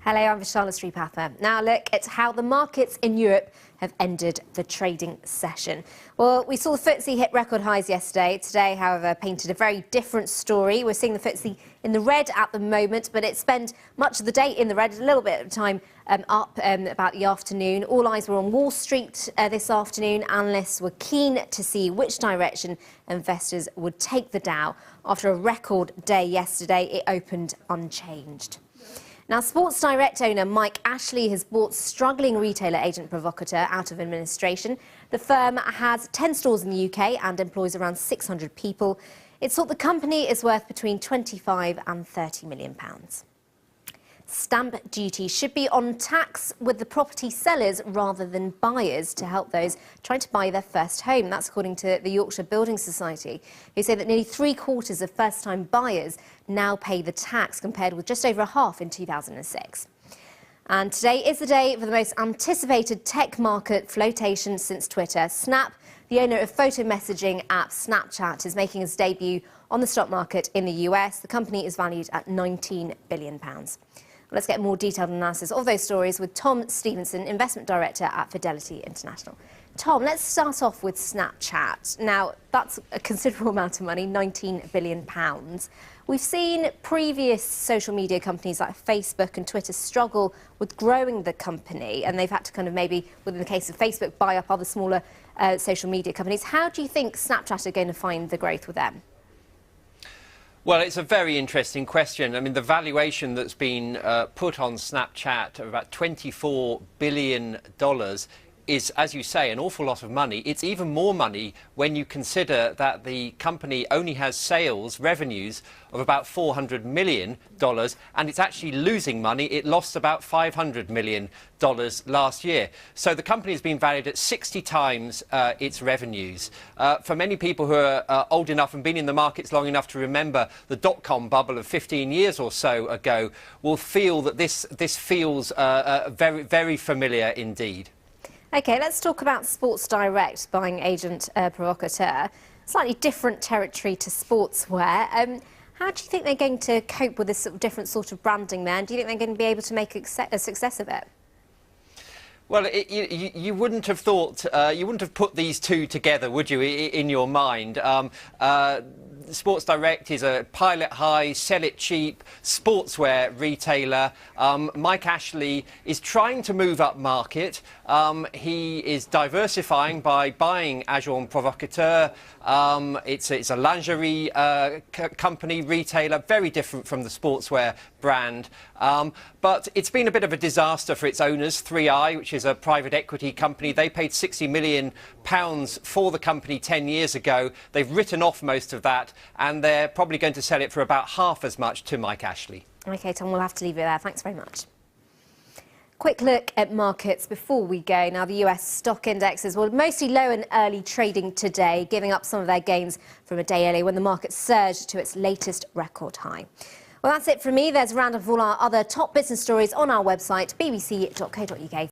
Hello, I'm Sri-Pathma. Now look at how the markets in Europe have ended the trading session. Well, we saw the FTSE hit record highs yesterday. Today, however, painted a very different story. We're seeing the FTSE in the red at the moment, but it spent much of the day in the red, a little bit of time up about the afternoon. All eyes were on Wall Street this afternoon. Analysts were keen to see which direction investors would take the Dow. After a record day yesterday, it opened unchanged. Now, Sports Direct owner Mike Ashley has bought struggling retailer agent Provocateur out of administration. The firm has 10 stores in the UK and employs around 600 people. It's thought the company is worth between 25 and 30 million pounds. Stamp duty should be on tax with the property sellers rather than buyers to help those trying to buy their first home. That's according to the Yorkshire Building Society, who say that nearly 3/4 of first-time buyers now pay the tax, compared with just over half in 2006. And today is the day for the most anticipated tech market flotation since Twitter. Snap, the owner of photo messaging app Snapchat, is making its debut on the stock market in the US. The company is valued at £19 billion. Let's get more detailed analysis of those stories with Tom Stevenson, Investment Director at Fidelity International. Tom, let's start off with Snapchat. Now, that's a considerable amount of money, £19 billion. We've seen previous social media companies like Facebook and Twitter struggle with growing the company, and they've had to kind of maybe, within the case of Facebook, buy up other smaller social media companies. How do you think Snapchat are going to find the growth with them? Well, it's a very interesting question. I mean, the valuation that's been put on Snapchat of about $24 billion is, as you say, an awful lot of money. It's even more money when you consider that the company only has sales revenues of about $400 million, and it's actually losing money. It lost about $500 million last year. So the company has been valued at 60 times its revenues. For many people who are old enough and been in the markets long enough to remember the dot-com bubble of 15 years or so ago, will feel that this feels very, very familiar indeed. OK, let's talk about Sports Direct buying agent Provocateur. Slightly different territory to sportswear. How do you think they're going to cope with this sort of different sort of branding there? And do you think they're going to be able to make a success of it? Well, you wouldn't have thought, you wouldn't have put these two together, would you, in your mind? Sports Direct is a pilot high, sell it cheap sportswear retailer. Mike Ashley is trying to move up market. He is diversifying by buying Agent Provocateur. It's a lingerie company, retailer, very different from the sportswear brand. But it's been a bit of a disaster for its owners, 3i, which is a private equity company. They paid £60 million for the company 10 years ago. They've written off most of that, and they're probably going to sell it for about half as much to Mike Ashley. OK, Tom, we'll have to leave it there. Thanks very much. Quick look at markets before we go. Now, the US stock indexes were mostly low in early trading today, giving up some of their gains from a day earlier when the market surged to its latest record high. Well, that's it from me. There's a roundup of all our other top business stories on our website, bbc.co.uk.